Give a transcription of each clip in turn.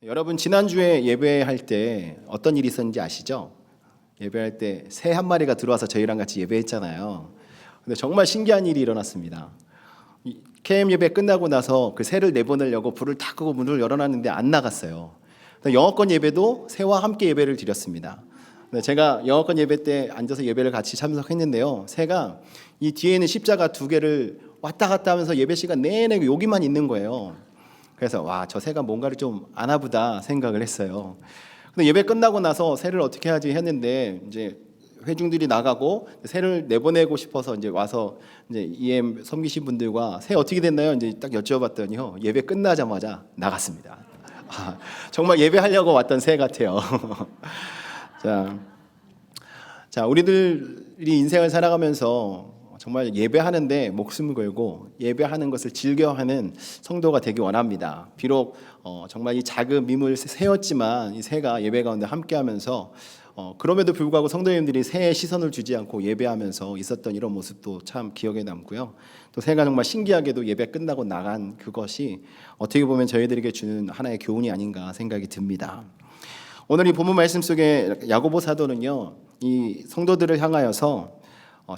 여러분 지난주에 예배할 때 어떤 일이 있었는지 아시죠? 예배할 때 새 한 마리가 들어와서 저희랑 같이 예배했잖아요. 근데 정말 신기한 일이 일어났습니다. KM 예배 끝나고 나서 그 새를 내보내려고 불을 다 끄고 문을 열어놨는데 안 나갔어요. 영어권 예배도 새와 함께 예배를 드렸습니다. 제가 영어권 예배 때 앉아서 예배를 같이 참석했는데요. 새가 이 뒤에 있는 십자가 두 개를 왔다 갔다 하면서 예배 시간 내내 여기만 있는 거예요. 그래서 와, 저 새가 뭔가를 좀 아나 보다 생각을 했어요. 근데 예배 끝나고 나서 새를 어떻게 하지 했는데 이제 회중들이 나가고 새를 내보내고 싶어서 이제 와서 이제 EM 섬기신 분들과 새 어떻게 됐나요? 이제 딱 여쭤봤더니요. 예배 끝나자마자 나갔습니다. 정말 예배하려고 왔던 새 같아요. 자, 우리들이 인생을 살아가면서 정말 예배하는데 목숨을 걸고 예배하는 것을 즐겨하는 성도가 되기 원합니다. 비록 정말 이 작은 미물 새였지만 이 새가 예배 가운데 함께하면서 그럼에도 불구하고 성도님들이 새에 시선을 주지 않고 예배하면서 있었던 이런 모습도 참 기억에 남고요. 또 새가 정말 신기하게도 예배 끝나고 나간 그것이 어떻게 보면 저희들에게 주는 하나의 교훈이 아닌가 생각이 듭니다. 오늘 이 본문 말씀 속에 야고보 사도는요, 이 성도들을 향하여서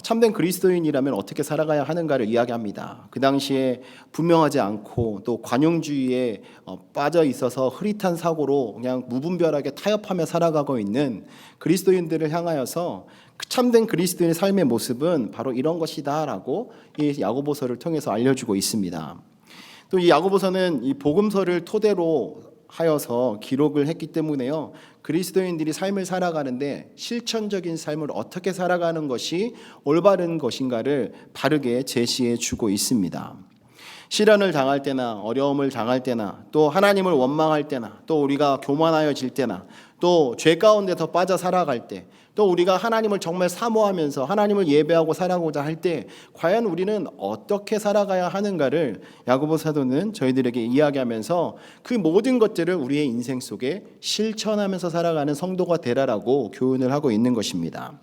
참된 그리스도인이라면 어떻게 살아가야 하는가를 이야기합니다. 그 당시에 분명하지 않고 또 관용주의에 빠져 있어서 흐릿한 사고로 그냥 무분별하게 타협하며 살아가고 있는 그리스도인들을 향하여서 참된 그리스도인의 삶의 모습은 바로 이런 것이다라고 이 야고보서를 통해서 알려주고 있습니다. 또 이 야고보서는 이 복음서를 토대로 하여서 기록을 했기 때문에요. 그리스도인들이 삶을 살아가는데 실천적인 삶을 어떻게 살아가는 것이 올바른 것인가를 바르게 제시해 주고 있습니다. 시련을 당할 때나 어려움을 당할 때나 또 하나님을 원망할 때나 또 우리가 교만하여질 때나 또 죄 가운데 더 빠져 살아갈 때 또 우리가 하나님을 정말 사모하면서 하나님을 예배하고 살아가고자 할 때 과연 우리는 어떻게 살아가야 하는가를 야고보 사도는 저희들에게 이야기하면서 그 모든 것들을 우리의 인생 속에 실천하면서 살아가는 성도가 되라라고 교훈을 하고 있는 것입니다.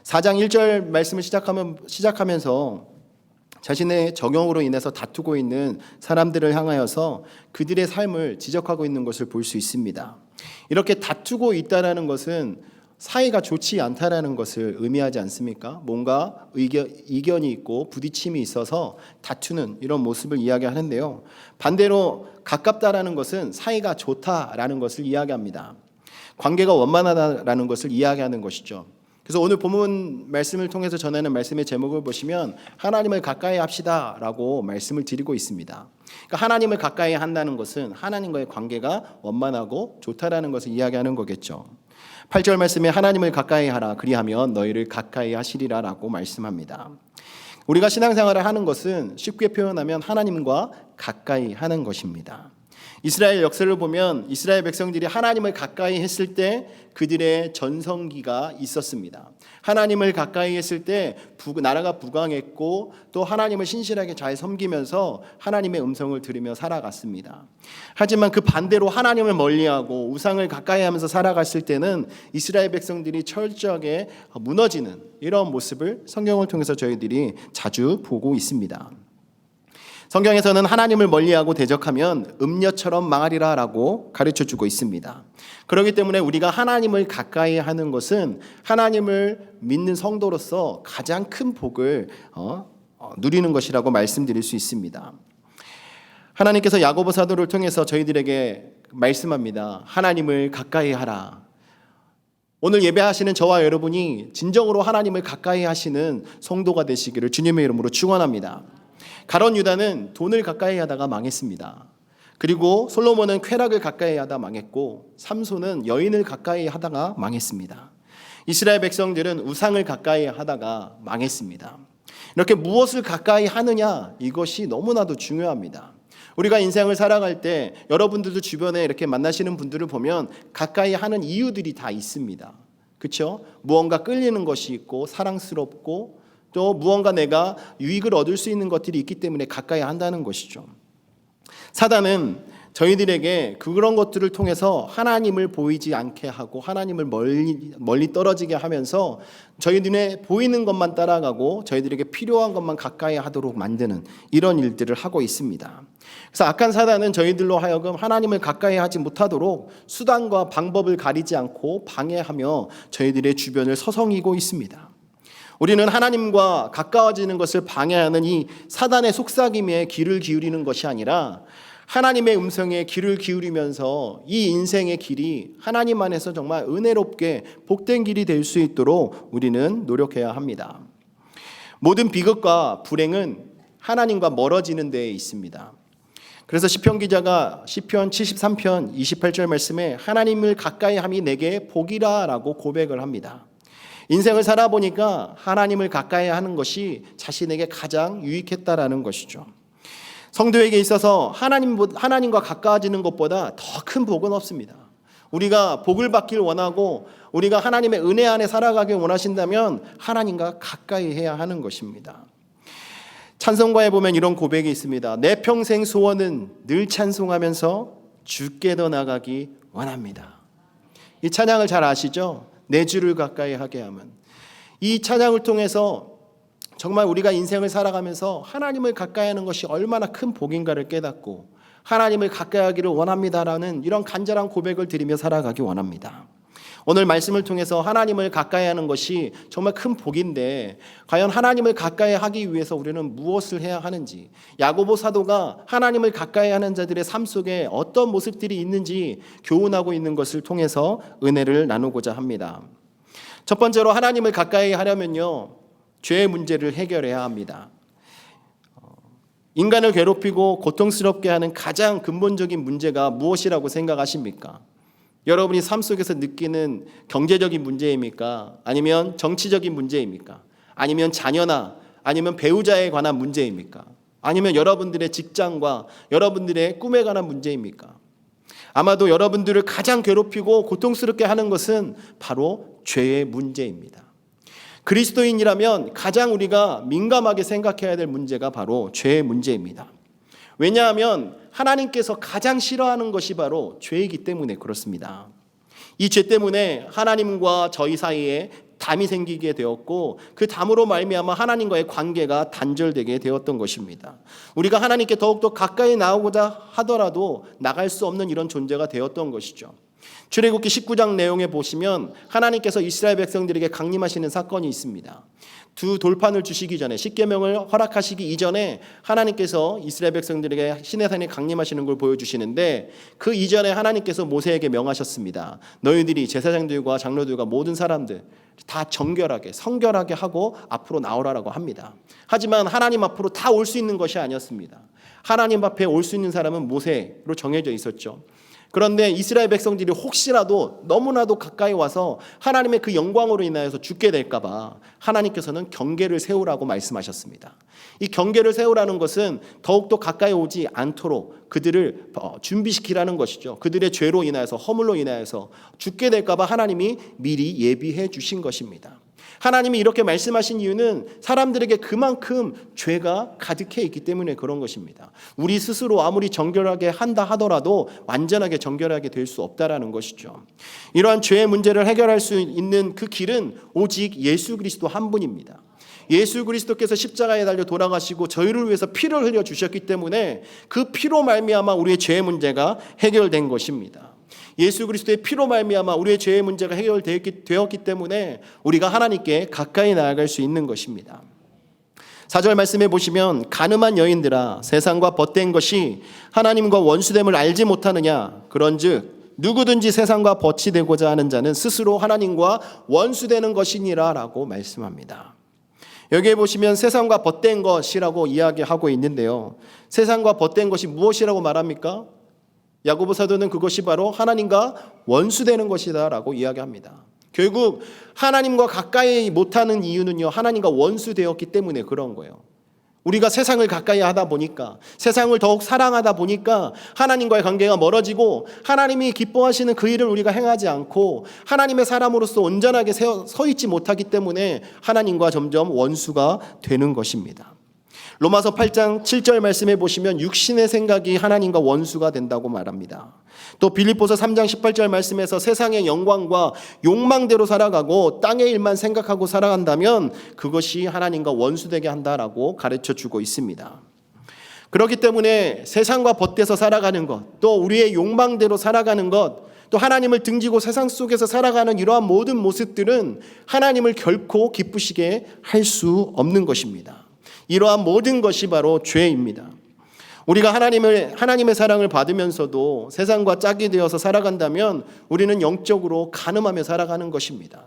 4장 1절 말씀을 시작하면서 자신의 적용으로 인해서 다투고 있는 사람들을 향하여서 그들의 삶을 지적하고 있는 것을 볼 수 있습니다. 이렇게 다투고 있다는 것은 사이가 좋지 않다라는 것을 의미하지 않습니까? 뭔가 이견이 있고 부딪힘이 있어서 다투는 이런 모습을 이야기하는데요. 반대로 가깝다라는 것은 사이가 좋다라는 것을 이야기합니다. 관계가 원만하다라는 것을 이야기하는 것이죠. 그래서 오늘 본문 말씀을 통해서 전하는 말씀의 제목을 보시면 하나님을 가까이 합시다라고 말씀을 드리고 있습니다. 그러니까 하나님을 가까이 한다는 것은 하나님과의 관계가 원만하고 좋다라는 것을 이야기하는 거겠죠. 8절 말씀에 하나님을 가까이 하라 그리하면 너희를 가까이 하시리라 라고 말씀합니다. 우리가 신앙생활을 하는 것은 쉽게 표현하면 하나님과 가까이 하는 것입니다. 이스라엘 역사를 보면 이스라엘 백성들이 하나님을 가까이 했을 때 그들의 전성기가 있었습니다. 하나님을 가까이 했을 때 나라가 부강했고 또 하나님을 신실하게 잘 섬기면서 하나님의 음성을 들으며 살아갔습니다. 하지만 그 반대로 하나님을 멀리하고 우상을 가까이 하면서 살아갔을 때는 이스라엘 백성들이 철저하게 무너지는 이런 모습을 성경을 통해서 저희들이 자주 보고 있습니다. 성경에서는 하나님을 멀리하고 대적하면 음녀처럼 망하리라 라고 가르쳐주고 있습니다. 그렇기 때문에 우리가 하나님을 가까이 하는 것은 하나님을 믿는 성도로서 가장 큰 복을 누리는 것이라고 말씀드릴 수 있습니다. 하나님께서 야고보 사도를 통해서 저희들에게 말씀합니다. 하나님을 가까이 하라. 오늘 예배하시는 저와 여러분이 진정으로 하나님을 가까이 하시는 성도가 되시기를 주님의 이름으로 축원합니다. 가룟 유다는 돈을 가까이 하다가 망했습니다. 그리고 솔로몬은 쾌락을 가까이 하다 망했고 삼손은 여인을 가까이 하다가 망했습니다. 이스라엘 백성들은 우상을 가까이 하다가 망했습니다. 이렇게 무엇을 가까이 하느냐 이것이 너무나도 중요합니다. 우리가 인생을 살아갈 때 여러분들도 주변에 이렇게 만나시는 분들을 보면 가까이 하는 이유들이 다 있습니다. 그렇죠? 무언가 끌리는 것이 있고 사랑스럽고 또 무언가 내가 유익을 얻을 수 있는 것들이 있기 때문에 가까이 한다는 것이죠. 사단은 저희들에게 그런 것들을 통해서 하나님을 보이지 않게 하고 하나님을 멀리 떨어지게 하면서 저희 눈에 보이는 것만 따라가고 저희들에게 필요한 것만 가까이 하도록 만드는 이런 일들을 하고 있습니다. 그래서 악한 사단은 저희들로 하여금 하나님을 가까이 하지 못하도록 수단과 방법을 가리지 않고 방해하며 저희들의 주변을 서성이고 있습니다. 우리는 하나님과 가까워지는 것을 방해하는 이 사단의 속삭임에 귀를 기울이는 것이 아니라 하나님의 음성에 귀를 기울이면서 이 인생의 길이 하나님 안에서 정말 은혜롭게 복된 길이 될 수 있도록 우리는 노력해야 합니다. 모든 비극과 불행은 하나님과 멀어지는 데에 있습니다. 그래서 시편 기자가 시편 73편 28절 말씀에 하나님을 가까이 함이 내게 복이라라고 고백을 합니다. 인생을 살아보니까 하나님을 가까이 하는 것이 자신에게 가장 유익했다라는 것이죠. 성도에게 있어서 하나님과 가까워지는 것보다 더 큰 복은 없습니다. 우리가 복을 받길 원하고 우리가 하나님의 은혜 안에 살아가길 원하신다면 하나님과 가까이 해야 하는 것입니다. 찬송가에 보면 이런 고백이 있습니다. 내 평생 소원은 늘 찬송하면서 주께 더 나가기 원합니다. 이 찬양을 잘 아시죠? 내 주를 가까이 하게 하면. 이 찬양을 통해서 정말 우리가 인생을 살아가면서 하나님을 가까이 하는 것이 얼마나 큰 복인가를 깨닫고 하나님을 가까이 하기를 원합니다라는 이런 간절한 고백을 드리며 살아가기 원합니다. 오늘 말씀을 통해서 하나님을 가까이 하는 것이 정말 큰 복인데 과연 하나님을 가까이 하기 위해서 우리는 무엇을 해야 하는지, 야고보 사도가 하나님을 가까이 하는 자들의 삶 속에 어떤 모습들이 있는지 교훈하고 있는 것을 통해서 은혜를 나누고자 합니다. 첫 번째로 하나님을 가까이 하려면요, 죄의 문제를 해결해야 합니다. 인간을 괴롭히고 고통스럽게 하는 가장 근본적인 문제가 무엇이라고 생각하십니까? 여러분이 삶 속에서 느끼는 경제적인 문제입니까? 아니면 정치적인 문제입니까? 아니면 자녀나 아니면 배우자에 관한 문제입니까? 아니면 여러분들의 직장과 여러분들의 꿈에 관한 문제입니까? 아마도 여러분들을 가장 괴롭히고 고통스럽게 하는 것은 바로 죄의 문제입니다. 그리스도인이라면 가장 우리가 민감하게 생각해야 될 문제가 바로 죄의 문제입니다. 왜냐하면 하나님께서 가장 싫어하는 것이 바로 죄이기 때문에 그렇습니다. 이 죄 때문에 하나님과 저희 사이에 담이 생기게 되었고 그 담으로 말미암아 하나님과의 관계가 단절되게 되었던 것입니다. 우리가 하나님께 더욱더 가까이 나오고자 하더라도 나갈 수 없는 이런 존재가 되었던 것이죠. 출애굽기 19장 내용에 보시면 하나님께서 이스라엘 백성들에게 강림하시는 사건이 있습니다. 두 돌판을 주시기 전에, 십계명을 허락하시기 이전에 하나님께서 이스라엘 백성들에게 시내산에 강림하시는 걸 보여주시는데 그 이전에 하나님께서 모세에게 명하셨습니다. 너희들이 제사장들과 장로들과 모든 사람들 다 정결하게 성결하게 하고 앞으로 나오라라고 합니다. 하지만 하나님 앞으로 다 올 수 있는 것이 아니었습니다. 하나님 앞에 올 수 있는 사람은 모세로 정해져 있었죠. 그런데 이스라엘 백성들이 혹시라도 너무나도 가까이 와서 하나님의 그 영광으로 인하여서 죽게 될까 봐 하나님께서는 경계를 세우라고 말씀하셨습니다. 이 경계를 세우라는 것은 더욱더 가까이 오지 않도록 그들을 준비시키라는 것이죠. 그들의 죄로 인하여서 허물로 인하여서 죽게 될까 봐 하나님이 미리 예비해 주신 것입니다. 하나님이 이렇게 말씀하신 이유는 사람들에게 그만큼 죄가 가득해 있기 때문에 그런 것입니다. 우리 스스로 아무리 정결하게 한다 하더라도 완전하게 정결하게 될 수 없다라는 것이죠. 이러한 죄의 문제를 해결할 수 있는 그 길은 오직 예수 그리스도 한 분입니다. 예수 그리스도께서 십자가에 달려 돌아가시고 저희를 위해서 피를 흘려 주셨기 때문에 그 피로 말미암아 우리의 죄의 문제가 해결된 것입니다. 예수 그리스도의 피로 말미암아 우리의 죄의 문제가 해결되었기 때문에 우리가 하나님께 가까이 나아갈 수 있는 것입니다. 4절 말씀해 보시면 가늠한 여인들아 세상과 벗된 것이 하나님과 원수됨을 알지 못하느냐 그런즉 누구든지 세상과 벗이 되고자 하는 자는 스스로 하나님과 원수되는 것이니라 라고 말씀합니다. 여기에 보시면 세상과 벗된 것이라고 이야기하고 있는데요, 세상과 벗된 것이 무엇이라고 말합니까? 야고보 사도는 그것이 바로 하나님과 원수되는 것이다 라고 이야기합니다. 결국 하나님과 가까이 못하는 이유는요, 하나님과 원수되었기 때문에 그런 거예요. 우리가 세상을 가까이 하다 보니까, 세상을 더욱 사랑하다 보니까 하나님과의 관계가 멀어지고 하나님이 기뻐하시는 그 일을 우리가 행하지 않고 하나님의 사람으로서 온전하게 서 있지 못하기 때문에 하나님과 점점 원수가 되는 것입니다. 로마서 8장 7절 말씀에 보시면 육신의 생각이 하나님과 원수가 된다고 말합니다. 또 빌립보서 3장 18절 말씀에서 세상의 영광과 욕망대로 살아가고 땅의 일만 생각하고 살아간다면 그것이 하나님과 원수되게 한다라고 가르쳐주고 있습니다. 그렇기 때문에 세상과 벗대서 살아가는 것, 또 우리의 욕망대로 살아가는 것, 또 하나님을 등지고 세상 속에서 살아가는 이러한 모든 모습들은 하나님을 결코 기쁘시게 할 수 없는 것입니다. 이러한 모든 것이 바로 죄입니다. 우리가 하나님의 사랑을 받으면서도 세상과 짝이 되어서 살아간다면 우리는 영적으로 간음하며 살아가는 것입니다.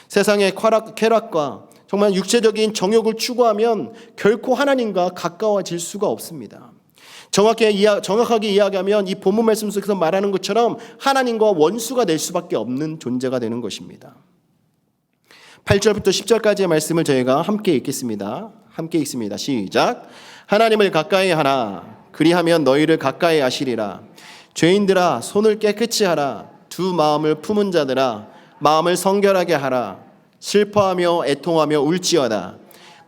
세상의 쾌락과 정말 육체적인 정욕을 추구하면 결코 하나님과 가까워질 수가 없습니다. 정확하게 이야기하면 이 본문 말씀 속에서 말하는 것처럼 하나님과 원수가 될 수밖에 없는 존재가 되는 것입니다. 8절부터 10절까지의 말씀을 저희가 함께 읽겠습니다. 함께 읽습니다. 시작. 하나님을 가까이 하라. 그리하면 너희를 가까이 하시리라. 죄인들아 손을 깨끗이 하라. 두 마음을 품은 자들아 마음을 성결하게 하라. 슬퍼하며 애통하며 울지어다.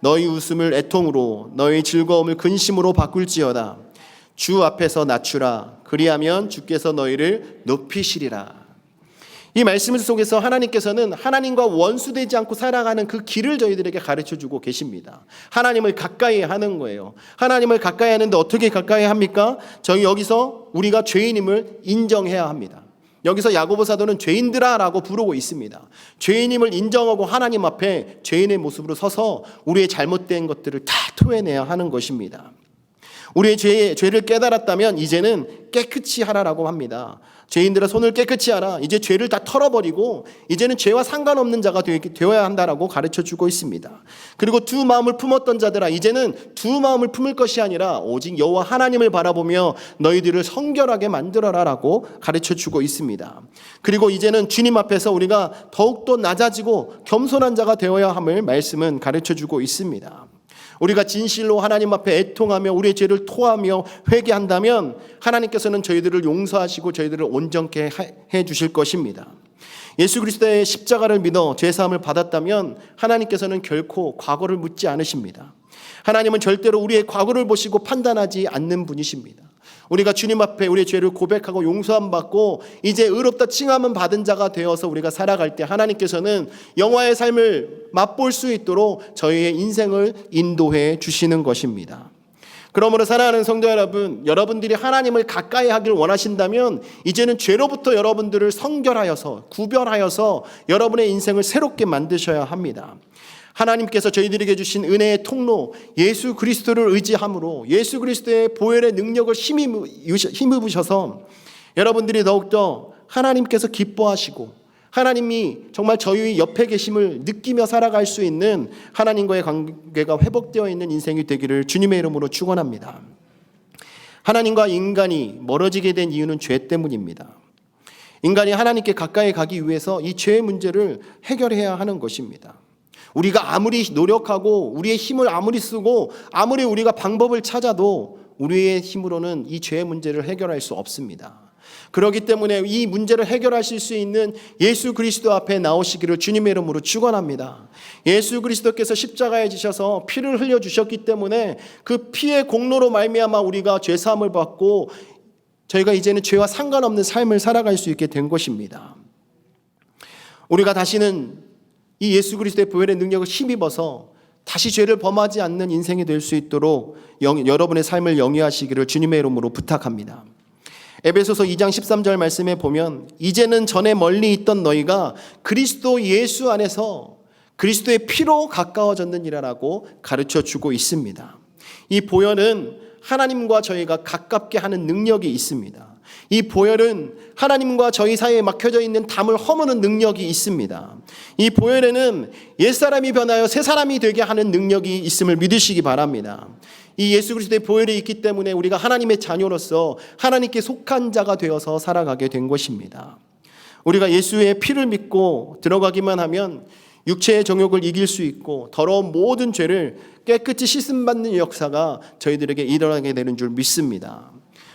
너희 웃음을 애통으로 너희 즐거움을 근심으로 바꿀지어다. 주 앞에서 낮추라. 그리하면 주께서 너희를 높이시리라. 이 말씀 속에서 하나님께서는 하나님과 원수되지 않고 살아가는 그 길을 저희들에게 가르쳐주고 계십니다. 하나님을 가까이 하는 거예요. 하나님을 가까이 하는데 어떻게 가까이 합니까? 여기서 우리가 죄인임을 인정해야 합니다. 여기서 야고보 사도는 죄인들아 라고 부르고 있습니다. 죄인임을 인정하고 하나님 앞에 죄인의 모습으로 서서 우리의 잘못된 것들을 다 토해내야 하는 것입니다. 우리의 죄를 깨달았다면 이제는 깨끗이 하라라고 합니다. 죄인들아 손을 깨끗이 하라. 이제 죄를 다 털어버리고 이제는 죄와 상관없는 자가 되어야 한다라고 가르쳐주고 있습니다. 그리고 두 마음을 품었던 자들아 이제는 두 마음을 품을 것이 아니라 오직 여호와 하나님을 바라보며 너희들을 성결하게 만들어라라고 가르쳐주고 있습니다. 그리고 이제는 주님 앞에서 우리가 더욱더 낮아지고 겸손한 자가 되어야 함을 말씀은 가르쳐주고 있습니다. 우리가 진실로 하나님 앞에 애통하며 우리의 죄를 토하며 회개한다면 하나님께서는 저희들을 용서하시고 저희들을 온전케 해 주실 것입니다. 예수 그리스도의 십자가를 믿어 죄사함을 받았다면 하나님께서는 결코 과거를 묻지 않으십니다. 하나님은 절대로 우리의 과거를 보시고 판단하지 않는 분이십니다. 우리가 주님 앞에 우리의 죄를 고백하고 용서함 받고 이제 의롭다 칭함은 받은 자가 되어서 우리가 살아갈 때 하나님께서는 영화의 삶을 맛볼 수 있도록 저희의 인생을 인도해 주시는 것입니다. 그러므로 사랑하는 성도 여러분, 여러분들이 하나님을 가까이 하길 원하신다면 이제는 죄로부터 여러분들을 성결하여서 구별하여서 여러분의 인생을 새롭게 만드셔야 합니다. 하나님께서 저희들에게 주신 은혜의 통로 예수 그리스도를 의지함으로 예수 그리스도의 보혈의 능력을 힘입으셔서 여러분들이 더욱더 하나님께서 기뻐하시고 하나님이 정말 저희 옆에 계심을 느끼며 살아갈 수 있는 하나님과의 관계가 회복되어 있는 인생이 되기를 주님의 이름으로 축원합니다. 하나님과 인간이 멀어지게 된 이유는 죄 때문입니다. 인간이 하나님께 가까이 가기 위해서 이 죄의 문제를 해결해야 하는 것입니다. 우리가 아무리 노력하고 우리의 힘을 아무리 쓰고 아무리 우리가 방법을 찾아도 우리의 힘으로는 이 죄의 문제를 해결할 수 없습니다. 그렇기 때문에 이 문제를 해결하실 수 있는 예수 그리스도 앞에 나오시기를 주님의 이름으로 축원합니다. 예수 그리스도께서 십자가에 지셔서 피를 흘려 주셨기 때문에 그 피의 공로로 말미암아 우리가 죄 사함을 받고 저희가 이제는 죄와 상관없는 삶을 살아갈 수 있게 된 것입니다. 우리가 다시는 이 예수 그리스도의 보혈의 능력을 힘입어서 다시 죄를 범하지 않는 인생이 될 수 있도록 여러분의 삶을 영위하시기를 주님의 이름으로 부탁합니다. 에베소서 2장 13절 말씀에 보면 이제는 전에 멀리 있던 너희가 그리스도 예수 안에서 그리스도의 피로 가까워졌느니라라고 가르쳐주고 있습니다. 이 보혈은 하나님과 저희가 가깝게 하는 능력이 있습니다. 이 보혈은 하나님과 저희 사이에 막혀져 있는 담을 허무는 능력이 있습니다. 이 보혈에는 옛사람이 변하여 새사람이 되게 하는 능력이 있음을 믿으시기 바랍니다. 이 예수 그리스도의 보혈이 있기 때문에 우리가 하나님의 자녀로서 하나님께 속한 자가 되어서 살아가게 된 것입니다. 우리가 예수의 피를 믿고 들어가기만 하면 육체의 정욕을 이길 수 있고 더러운 모든 죄를 깨끗이 씻음받는 역사가 저희들에게 일어나게 되는 줄 믿습니다.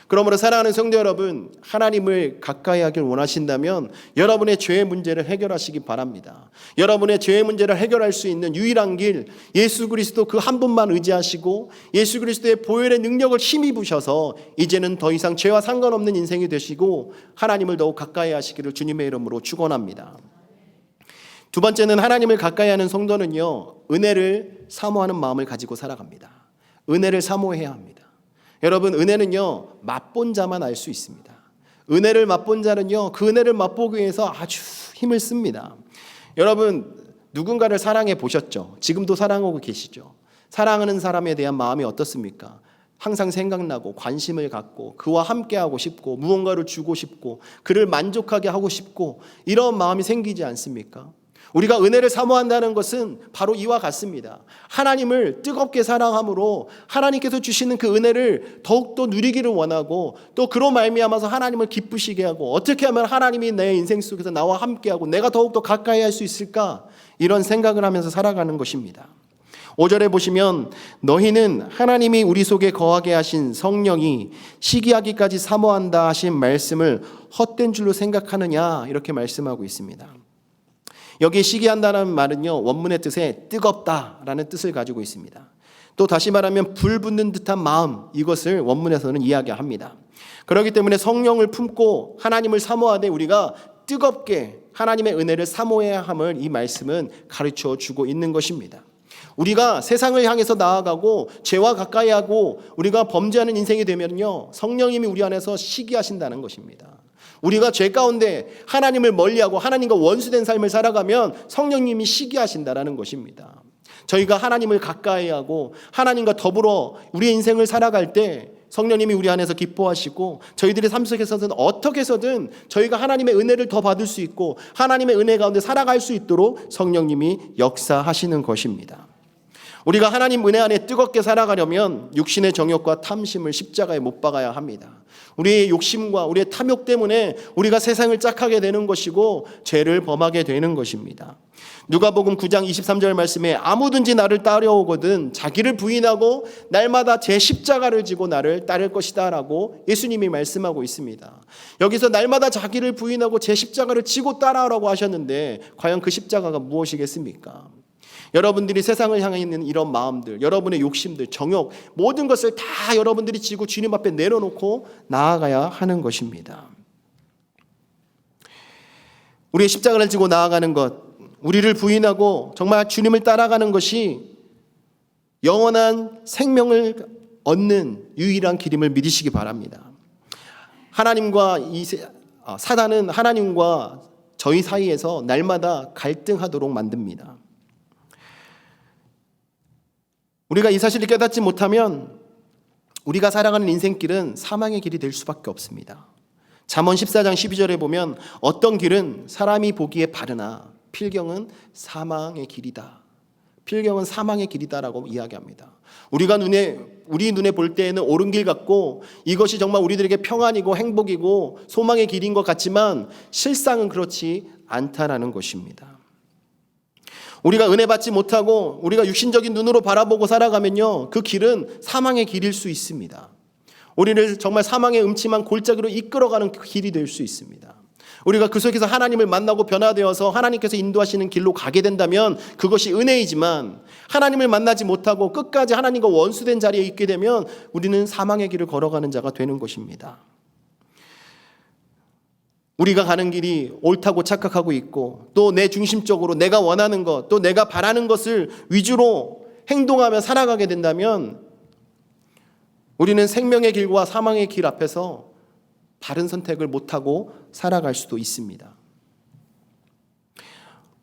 그러므로 사랑하는 성도 여러분, 하나님을 가까이 하길 원하신다면 여러분의 죄의 문제를 해결하시기 바랍니다. 여러분의 죄의 문제를 해결할 수 있는 유일한 길, 예수 그리스도 그 한 분만 의지하시고 예수 그리스도의 보혈의 능력을 힘입으셔서 이제는 더 이상 죄와 상관없는 인생이 되시고 하나님을 더욱 가까이 하시기를 주님의 이름으로 축원합니다. 두 번째는 하나님을 가까이 하는 성도는요, 은혜를 사모하는 마음을 가지고 살아갑니다. 은혜를 사모해야 합니다. 여러분, 은혜는요, 맛본 자만 알 수 있습니다. 은혜를 맛본 자는요, 그 은혜를 맛보기 위해서 아주 힘을 씁니다. 여러분, 누군가를 사랑해 보셨죠? 지금도 사랑하고 계시죠? 사랑하는 사람에 대한 마음이 어떻습니까? 항상 생각나고 관심을 갖고 그와 함께하고 싶고 무언가를 주고 싶고 그를 만족하게 하고 싶고 이런 마음이 생기지 않습니까? 우리가 은혜를 사모한다는 것은 바로 이와 같습니다. 하나님을 뜨겁게 사랑함으로 하나님께서 주시는 그 은혜를 더욱더 누리기를 원하고 또 그로 말미암아서 하나님을 기쁘시게 하고 어떻게 하면 하나님이 내 인생 속에서 나와 함께하고 내가 더욱더 가까이 할 수 있을까, 이런 생각을 하면서 살아가는 것입니다. 5절에 보시면 너희는 하나님이 우리 속에 거하게 하신 성령이 시기하기까지 사모한다 하신 말씀을 헛된 줄로 생각하느냐, 이렇게 말씀하고 있습니다. 여기 시기한다는 말은요, 원문의 뜻에 뜨겁다라는 뜻을 가지고 있습니다. 또 다시 말하면 불 붙는 듯한 마음, 이것을 원문에서는 이야기합니다. 그렇기 때문에 성령을 품고 하나님을 사모하되 우리가 뜨겁게 하나님의 은혜를 사모해야 함을 이 말씀은 가르쳐 주고 있는 것입니다. 우리가 세상을 향해서 나아가고 죄와 가까이 하고 우리가 범죄하는 인생이 되면요, 성령님이 우리 안에서 시기하신다는 것입니다. 우리가 죄 가운데 하나님을 멀리하고 하나님과 원수된 삶을 살아가면 성령님이 시기하신다라는 것입니다. 저희가 하나님을 가까이 하고 하나님과 더불어 우리의 인생을 살아갈 때 성령님이 우리 안에서 기뻐하시고 저희들의 삶 속에서는 어떻게 해서든 저희가 하나님의 은혜를 더 받을 수 있고 하나님의 은혜 가운데 살아갈 수 있도록 성령님이 역사하시는 것입니다. 우리가 하나님 은혜 안에 뜨겁게 살아가려면 육신의 정욕과 탐심을 십자가에 못 박아야 합니다. 우리의 욕심과 우리의 탐욕 때문에 우리가 세상을 짝하게 되는 것이고 죄를 범하게 되는 것입니다. 누가복음 9장 23절 말씀에 아무든지 나를 따라오거든 자기를 부인하고 날마다 제 십자가를 지고 나를 따를 것이다 라고 예수님이 말씀하고 있습니다. 여기서 날마다 자기를 부인하고 제 십자가를 지고 따라오라고 하셨는데 과연 그 십자가가 무엇이겠습니까? 여러분들이 세상을 향해 있는 이런 마음들, 여러분의 욕심들, 정욕, 모든 것을 다 여러분들이 지고 주님 앞에 내려놓고 나아가야 하는 것입니다. 우리의 십자가를 지고 나아가는 것, 우리를 부인하고 정말 주님을 따라가는 것이 영원한 생명을 얻는 유일한 길임을 믿으시기 바랍니다. 사단은 하나님과 저희 사이에서 날마다 갈등하도록 만듭니다. 우리가 이 사실을 깨닫지 못하면 우리가 살아가는 인생길은 사망의 길이 될 수밖에 없습니다. 잠언 14장 12절에 보면 어떤 길은 사람이 보기에 바르나 필경은 사망의 길이다. 필경은 사망의 길이다라고 이야기합니다. 우리 눈에 볼 때에는 옳은 길 같고 이것이 정말 우리들에게 평안이고 행복이고 소망의 길인 것 같지만 실상은 그렇지 않다라는 것입니다. 우리가 은혜 받지 못하고 우리가 육신적인 눈으로 바라보고 살아가면요, 그 길은 사망의 길일 수 있습니다. 우리를 정말 사망의 음침한 골짜기로 이끌어가는 그 길이 될 수 있습니다. 우리가 그 속에서 하나님을 만나고 변화되어서 하나님께서 인도하시는 길로 가게 된다면 그것이 은혜이지만 하나님을 만나지 못하고 끝까지 하나님과 원수된 자리에 있게 되면 우리는 사망의 길을 걸어가는 자가 되는 것입니다. 우리가 가는 길이 옳다고 착각하고 있고 또 내 중심적으로 내가 원하는 것, 또 내가 바라는 것을 위주로 행동하며 살아가게 된다면 우리는 생명의 길과 사망의 길 앞에서 바른 선택을 못하고 살아갈 수도 있습니다.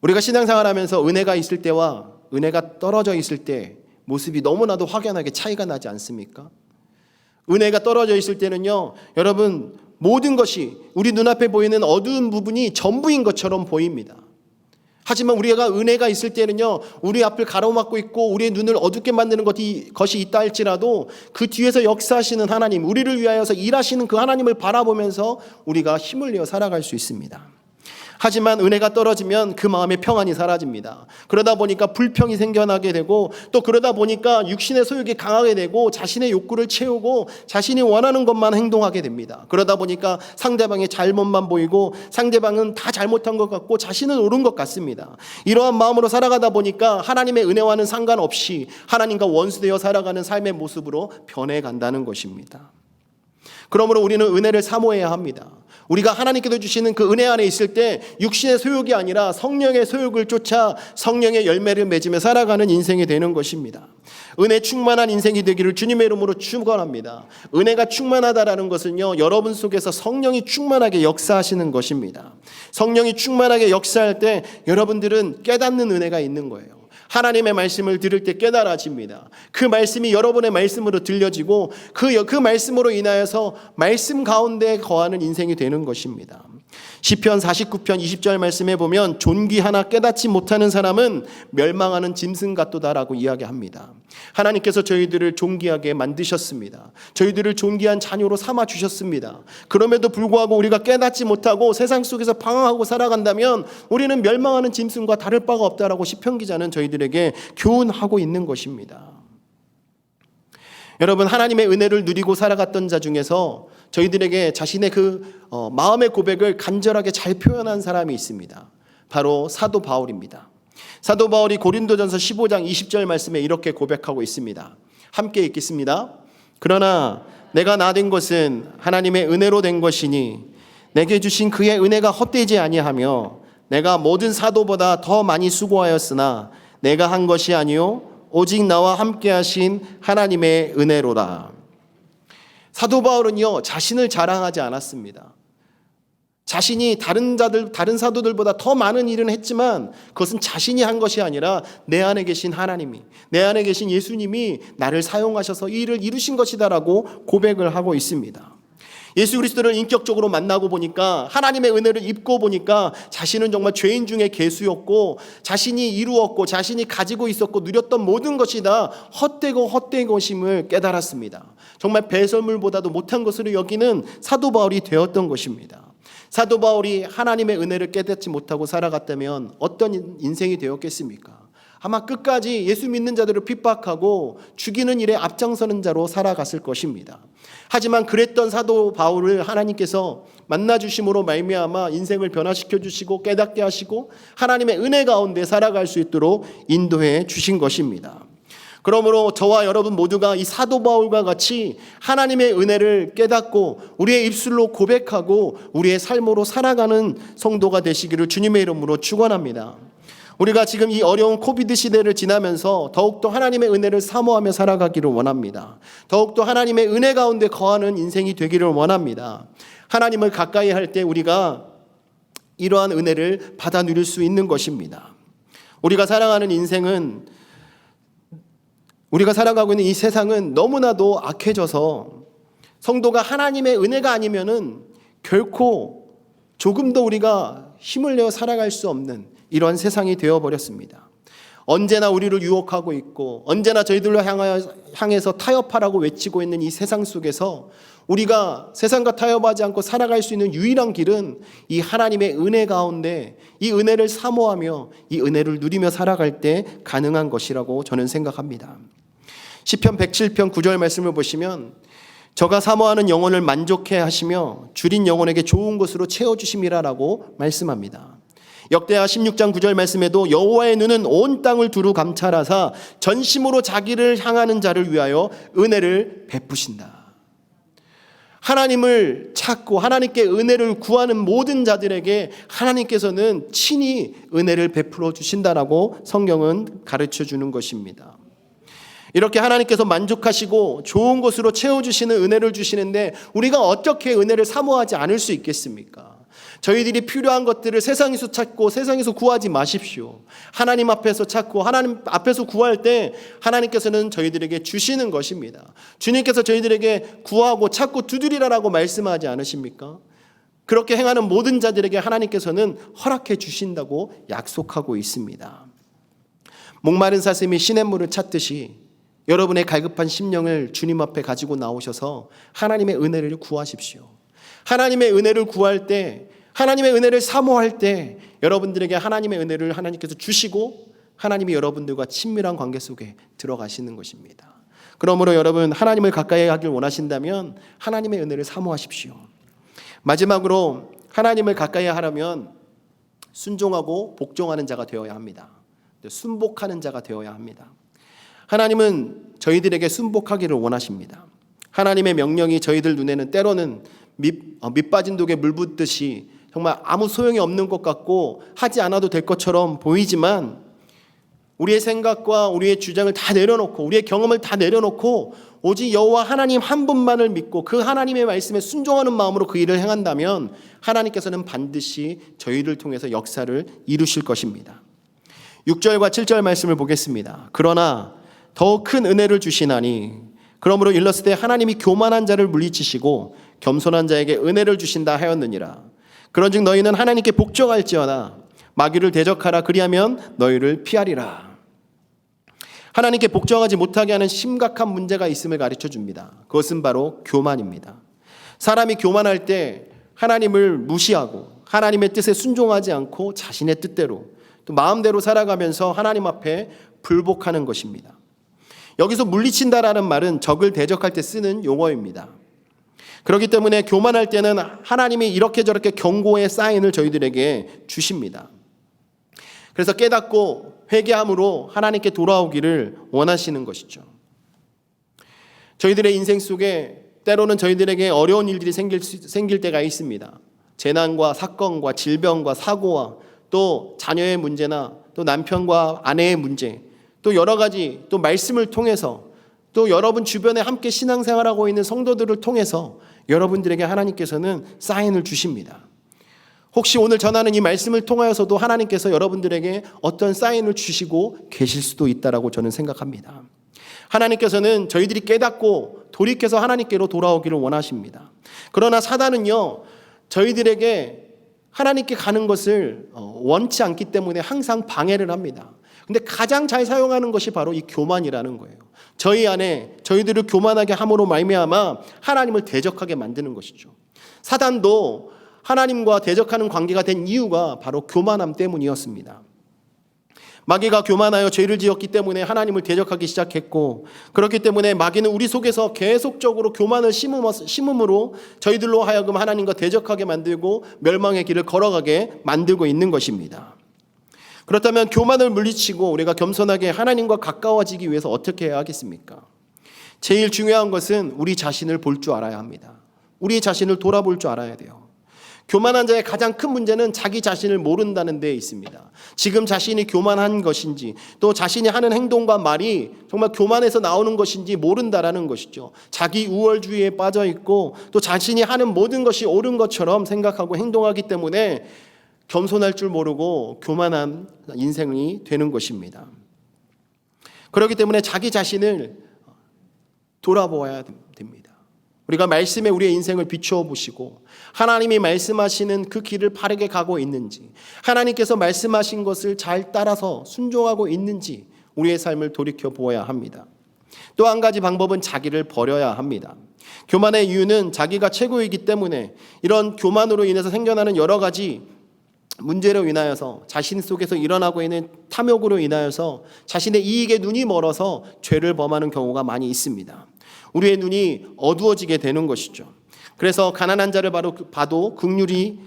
우리가 신앙생활하면서 은혜가 있을 때와 은혜가 떨어져 있을 때 모습이 너무나도 확연하게 차이가 나지 않습니까? 은혜가 떨어져 있을 때는요, 여러분, 모든 것이 우리 눈앞에 보이는 어두운 부분이 전부인 것처럼 보입니다. 하지만 우리가 은혜가 있을 때는요, 우리 앞을 가로막고 있고 우리의 눈을 어둡게 만드는 것이 있다 할지라도 그 뒤에서 역사하시는 하나님, 우리를 위하여서 일하시는 그 하나님을 바라보면서 우리가 힘을 내어 살아갈 수 있습니다. 하지만 은혜가 떨어지면 그 마음의 평안이 사라집니다. 그러다 보니까 불평이 생겨나게 되고, 또 그러다 보니까 육신의 소욕이 강하게 되고 자신의 욕구를 채우고 자신이 원하는 것만 행동하게 됩니다. 그러다 보니까 상대방의 잘못만 보이고 상대방은 다 잘못한 것 같고 자신은 옳은 것 같습니다. 이러한 마음으로 살아가다 보니까 하나님의 은혜와는 상관없이 하나님과 원수되어 살아가는 삶의 모습으로 변해간다는 것입니다. 그러므로 우리는 은혜를 사모해야 합니다. 우리가 하나님께서 주시는 그 은혜 안에 있을 때 육신의 소욕이 아니라 성령의 소욕을 쫓아 성령의 열매를 맺으며 살아가는 인생이 되는 것입니다. 은혜 충만한 인생이 되기를 주님의 이름으로 축원합니다. 은혜가 충만하다라는 것은요, 여러분 속에서 성령이 충만하게 역사하시는 것입니다. 성령이 충만하게 역사할 때 여러분들은 깨닫는 은혜가 있는 거예요. 하나님의 말씀을 들을 때 깨달아집니다. 그 말씀이 여러분의 말씀으로 들려지고 그 말씀으로 인하여서 말씀 가운데 거하는 인생이 되는 것입니다. 시편 49편 20절 말씀에 보면 존귀 하나 깨닫지 못하는 사람은 멸망하는 짐승 같도다라고 이야기합니다. 하나님께서 저희들을 존귀하게 만드셨습니다. 저희들을 존귀한 자녀로 삼아 주셨습니다. 그럼에도 불구하고 우리가 깨닫지 못하고 세상 속에서 방황하고 살아간다면 우리는 멸망하는 짐승과 다를 바가 없다라고 시편 기자는 저희들에게 교훈하고 있는 것입니다. 여러분, 하나님의 은혜를 누리고 살아갔던 자 중에서 저희들에게 자신의 마음의 고백을 간절하게 잘 표현한 사람이 있습니다. 바로 사도 바울입니다. 사도 바울이 고린도전서 15장 20절 말씀에 이렇게 고백하고 있습니다. 함께 읽겠습니다. 그러나 내가 나 된 것은 하나님의 은혜로 된 것이니 내게 주신 그의 은혜가 헛되지 아니하며 내가 모든 사도보다 더 많이 수고하였으나 내가 한 것이 아니요 오직 나와 함께 하신 하나님의 은혜로라. 사도 바울은요, 자신을 자랑하지 않았습니다. 자신이 다른 사도들보다 더 많은 일은 했지만 그것은 자신이 한 것이 아니라 내 안에 계신 하나님이, 내 안에 계신 예수님이 나를 사용하셔서 이 일을 이루신 것이다라고 고백을 하고 있습니다. 예수 그리스도를 인격적으로 만나고 보니까, 하나님의 은혜를 입고 보니까 자신은 정말 죄인 중에 괴수였고 자신이 이루었고 자신이 가지고 있었고 누렸던 모든 것이 다 헛되고 헛된 것임을 깨달았습니다. 정말 배설물보다도 못한 것으로 여기는 사도 바울이 되었던 것입니다. 사도 바울이 하나님의 은혜를 깨닫지 못하고 살아갔다면 어떤 인생이 되었겠습니까? 아마 끝까지 예수 믿는 자들을 핍박하고 죽이는 일에 앞장서는 자로 살아갔을 것입니다. 하지만 그랬던 사도 바울을 하나님께서 만나주심으로 말미암아 인생을 변화시켜 주시고 깨닫게 하시고 하나님의 은혜 가운데 살아갈 수 있도록 인도해 주신 것입니다. 그러므로 저와 여러분 모두가 이 사도 바울과 같이 하나님의 은혜를 깨닫고 우리의 입술로 고백하고 우리의 삶으로 살아가는 성도가 되시기를 주님의 이름으로 축원합니다. 우리가 지금 이 어려운 코비드 시대를 지나면서 더욱더 하나님의 은혜를 사모하며 살아가기를 원합니다. 더욱더 하나님의 은혜 가운데 거하는 인생이 되기를 원합니다. 하나님을 가까이 할 때 우리가 이러한 은혜를 받아 누릴 수 있는 것입니다. 우리가 살아가는 인생은, 우리가 살아가고 있는 이 세상은 너무나도 악해져서 성도가 하나님의 은혜가 아니면은 결코 조금도 우리가 힘을 내어 살아갈 수 없는 이런 세상이 되어버렸습니다. 언제나 우리를 유혹하고 있고 언제나 저희들로 향해서 타협하라고 외치고 있는 이 세상 속에서 우리가 세상과 타협하지 않고 살아갈 수 있는 유일한 길은 이 하나님의 은혜 가운데 이 은혜를 사모하며 이 은혜를 누리며 살아갈 때 가능한 것이라고 저는 생각합니다. 시편 107편 9절 말씀을 보시면 저가 사모하는 영혼을 만족해 하시며 줄인 영혼에게 좋은 것으로 채워주심이라라고 말씀합니다. 역대하 16장 9절 말씀에도 여호와의 눈은 온 땅을 두루 감찰하사 전심으로 자기를 향하는 자를 위하여 은혜를 베푸신다. 하나님을 찾고 하나님께 은혜를 구하는 모든 자들에게 하나님께서는 친히 은혜를 베풀어 주신다라고 성경은 가르쳐 주는 것입니다. 이렇게 하나님께서 만족하시고 좋은 것으로 채워주시는 은혜를 주시는데 우리가 어떻게 은혜를 사모하지 않을 수 있겠습니까? 저희들이 필요한 것들을 세상에서 찾고 세상에서 구하지 마십시오. 하나님 앞에서 찾고 하나님 앞에서 구할 때 하나님께서는 저희들에게 주시는 것입니다. 주님께서 저희들에게 구하고 찾고 두드리라라고 말씀하지 않으십니까? 그렇게 행하는 모든 자들에게 하나님께서는 허락해 주신다고 약속하고 있습니다. 목마른 사슴이 시냇물을 찾듯이 여러분의 갈급한 심령을 주님 앞에 가지고 나오셔서 하나님의 은혜를 구하십시오. 하나님의 은혜를 구할 때 하나님의 은혜를 사모할 때 여러분들에게 하나님의 은혜를 하나님께서 주시고 하나님이 여러분들과 친밀한 관계 속에 들어가시는 것입니다. 그러므로 여러분, 하나님을 가까이 하길 원하신다면 하나님의 은혜를 사모하십시오. 마지막으로 하나님을 가까이 하려면 순종하고 복종하는 자가 되어야 합니다. 순복하는 자가 되어야 합니다. 하나님은 저희들에게 순복하기를 원하십니다. 하나님의 명령이 저희들 눈에는 때로는 밑 빠진 독에 물 붓듯이 정말 아무 소용이 없는 것 같고 하지 않아도 될 것처럼 보이지만, 우리의 생각과 우리의 주장을 다 내려놓고 우리의 경험을 다 내려놓고 오직 여호와 하나님 한 분만을 믿고 그 하나님의 말씀에 순종하는 마음으로 그 일을 행한다면 하나님께서는 반드시 저희를 통해서 역사를 이루실 것입니다. 6절과 7절 말씀을 보겠습니다. 그러나 더 큰 은혜를 주시나니 그러므로 일렀을 때 하나님이 교만한 자를 물리치시고 겸손한 자에게 은혜를 주신다 하였느니라. 그런즉 너희는 하나님께 복종할지어다. 마귀를 대적하라. 그리하면 너희를 피하리라. 하나님께 복종하지 못하게 하는 심각한 문제가 있음을 가르쳐 줍니다. 그것은 바로 교만입니다. 사람이 교만할 때 하나님을 무시하고 하나님의 뜻에 순종하지 않고 자신의 뜻대로 또 마음대로 살아가면서 하나님 앞에 불복하는 것입니다. 여기서 물리친다라는 말은 적을 대적할 때 쓰는 용어입니다. 그렇기 때문에 교만할 때는 하나님이 이렇게 저렇게 경고의 사인을 저희들에게 주십니다. 그래서 깨닫고 회개함으로 하나님께 돌아오기를 원하시는 것이죠. 저희들의 인생 속에 때로는 저희들에게 어려운 일들이 생길 때가 있습니다. 재난과 사건과 질병과 사고와 또 자녀의 문제나 또 남편과 아내의 문제, 또 여러 가지 또 말씀을 통해서 또 여러분 주변에 함께 신앙생활하고 있는 성도들을 통해서 여러분들에게 하나님께서는 사인을 주십니다. 혹시 오늘 전하는 이 말씀을 통하여서도 하나님께서 여러분들에게 어떤 사인을 주시고 계실 수도 있다라고 저는 생각합니다. 하나님께서는 저희들이 깨닫고 돌이켜서 하나님께로 돌아오기를 원하십니다. 그러나 사단은요, 저희들에게 하나님께 가는 것을 원치 않기 때문에 항상 방해를 합니다. 근데 가장 잘 사용하는 것이 바로 이 교만이라는 거예요. 저희 안에 저희들을 교만하게 함으로 말미암아 하나님을 대적하게 만드는 것이죠. 사단도 하나님과 대적하는 관계가 된 이유가 바로 교만함 때문이었습니다. 마귀가 교만하여 죄를 지었기 때문에 하나님을 대적하기 시작했고, 그렇기 때문에 마귀는 우리 속에서 계속적으로 교만을 심음으로 저희들로 하여금 하나님과 대적하게 만들고 멸망의 길을 걸어가게 만들고 있는 것입니다. 그렇다면 교만을 물리치고 우리가 겸손하게 하나님과 가까워지기 위해서 어떻게 해야 하겠습니까? 제일 중요한 것은 우리 자신을 볼 줄 알아야 합니다. 우리 자신을 돌아볼 줄 알아야 돼요. 교만한 자의 가장 큰 문제는 자기 자신을 모른다는 데에 있습니다. 지금 자신이 교만한 것인지 또 자신이 하는 행동과 말이 정말 교만에서 나오는 것인지 모른다라는 것이죠. 자기 우월주의에 빠져 있고 또 자신이 하는 모든 것이 옳은 것처럼 생각하고 행동하기 때문에 겸손할 줄 모르고 교만한 인생이 되는 것입니다. 그렇기 때문에 자기 자신을 돌아보아야 됩니다. 우리가 말씀에 우리의 인생을 비추어 보시고 하나님이 말씀하시는 그 길을 바르게 가고 있는지, 하나님께서 말씀하신 것을 잘 따라서 순종하고 있는지 우리의 삶을 돌이켜 보아야 합니다. 또 한 가지 방법은 자기를 버려야 합니다. 교만의 이유는 자기가 최고이기 때문에 이런 교만으로 인해서 생겨나는 여러 가지 문제로 인하여서 자신 속에서 일어나고 있는 탐욕으로 인하여서 자신의 이익에 눈이 멀어서 죄를 범하는 경우가 많이 있습니다. 우리의 눈이 어두워지게 되는 것이죠. 그래서 가난한 자를 봐도 긍휼이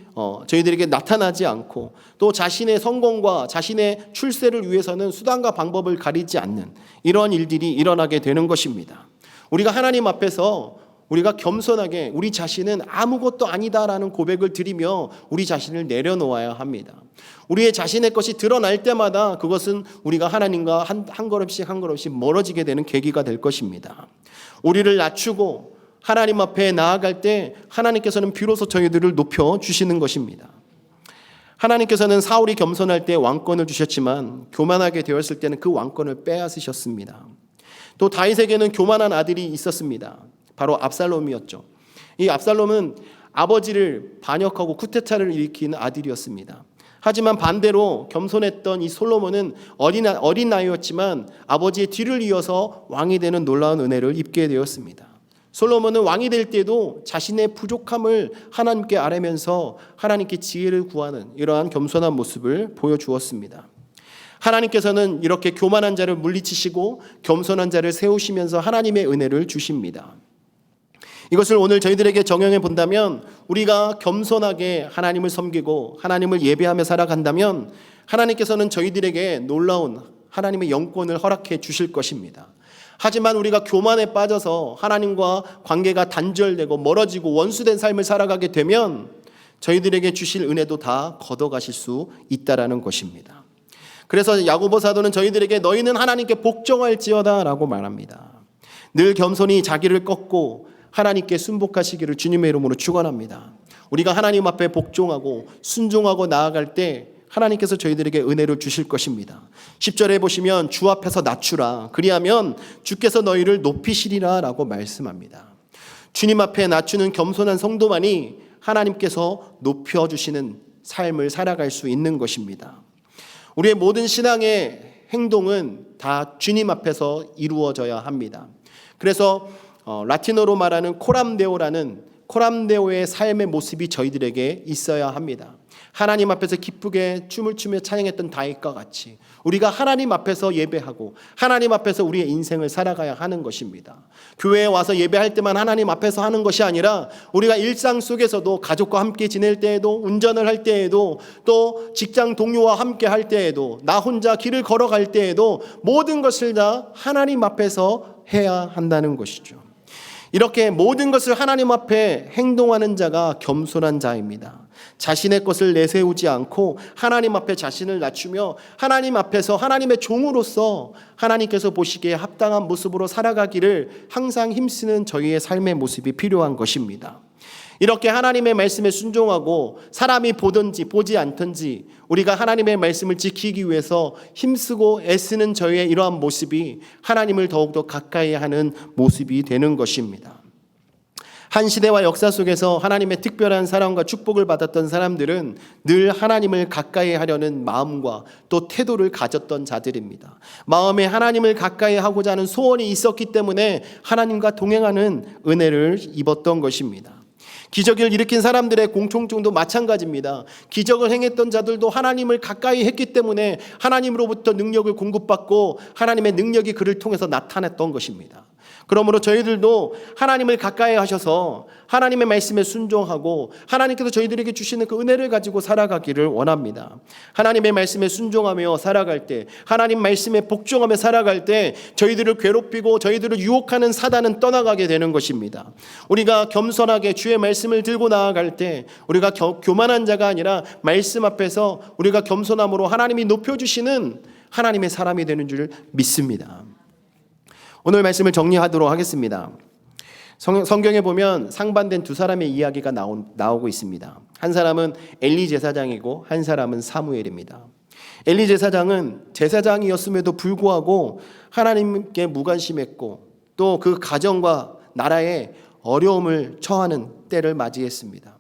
저희들에게 나타나지 않고 또 자신의 성공과 자신의 출세를 위해서는 수단과 방법을 가리지 않는 이러한 일들이 일어나게 되는 것입니다. 우리가 하나님 앞에서 우리가 겸손하게 우리 자신은 아무것도 아니다라는 고백을 드리며 우리 자신을 내려놓아야 합니다. 우리의 자신의 것이 드러날 때마다 그것은 우리가 하나님과 한 걸음씩 한 걸음씩 멀어지게 되는 계기가 될 것입니다. 우리를 낮추고 하나님 앞에 나아갈 때 하나님께서는 비로소 저희들을 높여주시는 것입니다. 하나님께서는 사울이 겸손할 때 왕권을 주셨지만 교만하게 되었을 때는 그 왕권을 빼앗으셨습니다. 또 다윗에게는 교만한 아들이 있었습니다. 바로 압살롬이었죠. 이 압살롬은 아버지를 반역하고 쿠데타를 일으킨 아들이었습니다. 하지만 반대로 겸손했던 이 솔로몬은 어린 나이였지만 아버지의 뒤를 이어서 왕이 되는 놀라운 은혜를 입게 되었습니다. 솔로몬은 왕이 될 때도 자신의 부족함을 하나님께 아뢰면서 하나님께 지혜를 구하는 이러한 겸손한 모습을 보여주었습니다. 하나님께서는 이렇게 교만한 자를 물리치시고 겸손한 자를 세우시면서 하나님의 은혜를 주십니다. 이것을 오늘 저희들에게 적용해 본다면 우리가 겸손하게 하나님을 섬기고 하나님을 예배하며 살아간다면 하나님께서는 저희들에게 놀라운 하나님의 영권을 허락해 주실 것입니다. 하지만 우리가 교만에 빠져서 하나님과 관계가 단절되고 멀어지고 원수된 삶을 살아가게 되면 저희들에게 주실 은혜도 다 걷어가실 수 있다라는 것입니다. 그래서 야고보 사도는 저희들에게 너희는 하나님께 복종할지어다 라고 말합니다. 늘 겸손히 자기를 꺾고 하나님께 순복하시기를 주님의 이름으로 축원합니다. 우리가 하나님 앞에 복종하고 순종하고 나아갈 때 하나님께서 저희들에게 은혜를 주실 것입니다. 10절에 보시면 주 앞에서 낮추라 그리하면 주께서 너희를 높이시리라 라고 말씀합니다. 주님 앞에 낮추는 겸손한 성도만이 하나님께서 높여주시는 삶을 살아갈 수 있는 것입니다. 우리의 모든 신앙의 행동은 다 주님 앞에서 이루어져야 합니다. 그래서 라틴어로 말하는 코람데오의 삶의 모습이 저희들에게 있어야 합니다. 하나님 앞에서 기쁘게 춤을 추며 찬양했던 다윗과 같이 우리가 하나님 앞에서 예배하고 하나님 앞에서 우리의 인생을 살아가야 하는 것입니다. 교회에 와서 예배할 때만 하나님 앞에서 하는 것이 아니라 우리가 일상 속에서도 가족과 함께 지낼 때에도 운전을 할 때에도 또 직장 동료와 함께 할 때에도 나 혼자 길을 걸어갈 때에도 모든 것을 다 하나님 앞에서 해야 한다는 것이죠. 이렇게 모든 것을 하나님 앞에 행동하는 자가 겸손한 자입니다. 자신의 것을 내세우지 않고 하나님 앞에 자신을 낮추며 하나님 앞에서 하나님의 종으로서 하나님께서 보시기에 합당한 모습으로 살아가기를 항상 힘쓰는 저희의 삶의 모습이 필요한 것입니다. 이렇게 하나님의 말씀에 순종하고 사람이 보든지 보지 않든지 우리가 하나님의 말씀을 지키기 위해서 힘쓰고 애쓰는 저희의 이러한 모습이 하나님을 더욱더 가까이 하는 모습이 되는 것입니다. 한 시대와 역사 속에서 하나님의 특별한 사랑과 축복을 받았던 사람들은 늘 하나님을 가까이 하려는 마음과 또 태도를 가졌던 자들입니다. 마음에 하나님을 가까이 하고자 하는 소원이 있었기 때문에 하나님과 동행하는 은혜를 입었던 것입니다. 기적을 일으킨 사람들의 공통점도 마찬가지입니다. 기적을 행했던 자들도 하나님을 가까이 했기 때문에 하나님으로부터 능력을 공급받고 하나님의 능력이 그를 통해서 나타났던 것입니다. 그러므로 저희들도 하나님을 가까이 하셔서 하나님의 말씀에 순종하고 하나님께서 저희들에게 주시는 그 은혜를 가지고 살아가기를 원합니다. 하나님의 말씀에 순종하며 살아갈 때, 하나님 말씀에 복종하며 살아갈 때 저희들을 괴롭히고 저희들을 유혹하는 사단은 떠나가게 되는 것입니다. 우리가 겸손하게 주의 말씀을 들고 나아갈 때 우리가 교만한 자가 아니라 말씀 앞에서 우리가 겸손함으로 하나님이 높여주시는 하나님의 사람이 되는 줄 믿습니다. 오늘 말씀을 정리하도록 하겠습니다. 성경에 보면 상반된 두 사람의 이야기가 나오고 있습니다. 한 사람은 엘리 제사장이고 한 사람은 사무엘입니다. 엘리 제사장은 제사장이었음에도 불구하고 하나님께 무관심했고 또 그 가정과 나라에 어려움을 처하는 때를 맞이했습니다.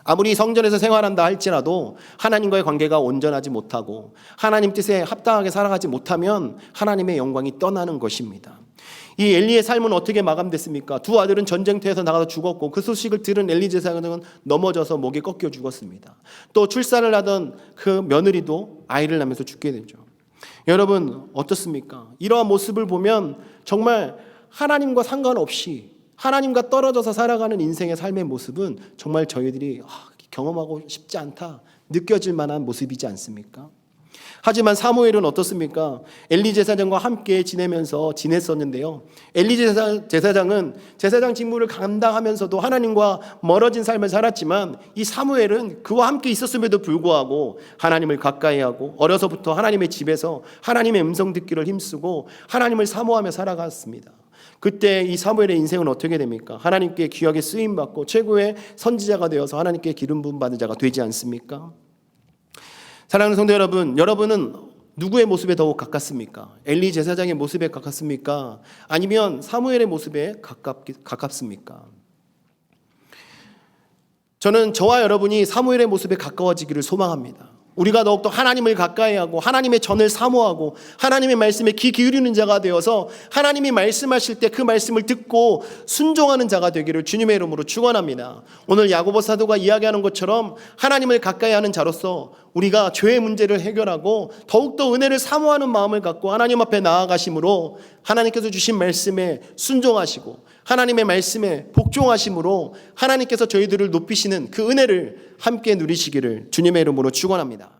아무리 성전에서 생활한다 할지라도 하나님과의 관계가 온전하지 못하고 하나님 뜻에 합당하게 살아가지 못하면 하나님의 영광이 떠나는 것입니다. 이 엘리의 삶은 어떻게 마감됐습니까? 두 아들은 전쟁터에서 나가서 죽었고 그 소식을 들은 엘리 제사장은 넘어져서 목이 꺾여 죽었습니다. 또 출산을 하던 그 며느리도 아이를 낳으면서 죽게 되죠. 여러분 어떻습니까? 이러한 모습을 보면 정말 하나님과 상관없이 하나님과 떨어져서 살아가는 인생의 삶의 모습은 정말 저희들이 경험하고 싶지 않다 느껴질 만한 모습이지 않습니까? 하지만 사무엘은 어떻습니까? 엘리 제사장과 함께 지냈었는데요. 엘리 제사장은 제사장 직무를 감당하면서도 하나님과 멀어진 삶을 살았지만 이 사무엘은 그와 함께 있었음에도 불구하고 하나님을 가까이 하고 어려서부터 하나님의 집에서 하나님의 음성 듣기를 힘쓰고 하나님을 사모하며 살아갔습니다. 그때 이 사무엘의 인생은 어떻게 됩니까? 하나님께 귀하게 쓰임받고 최고의 선지자가 되어서 하나님께 기름 부음 받는 자가 되지 않습니까? 사랑하는 성도 여러분, 여러분은 누구의 모습에 더욱 가깝습니까? 엘리 제사장의 모습에 가깝습니까? 아니면 사무엘의 모습에 가깝습니까? 저는 저와 여러분이 사무엘의 모습에 가까워지기를 소망합니다. 우리가 더욱더 하나님을 가까이하고 하나님의 전을 사모하고 하나님의 말씀에 귀 기울이는 자가 되어서 하나님이 말씀하실 때 그 말씀을 듣고 순종하는 자가 되기를 주님의 이름으로 축원합니다. 오늘 야고보 사도가 이야기하는 것처럼 하나님을 가까이하는 자로서 우리가 죄의 문제를 해결하고 더욱더 은혜를 사모하는 마음을 갖고 하나님 앞에 나아가심으로 하나님께서 주신 말씀에 순종하시고 하나님의 말씀에 복종하심으로 하나님께서 저희들을 높이시는 그 은혜를 함께 누리시기를 주님의 이름으로 축원합니다.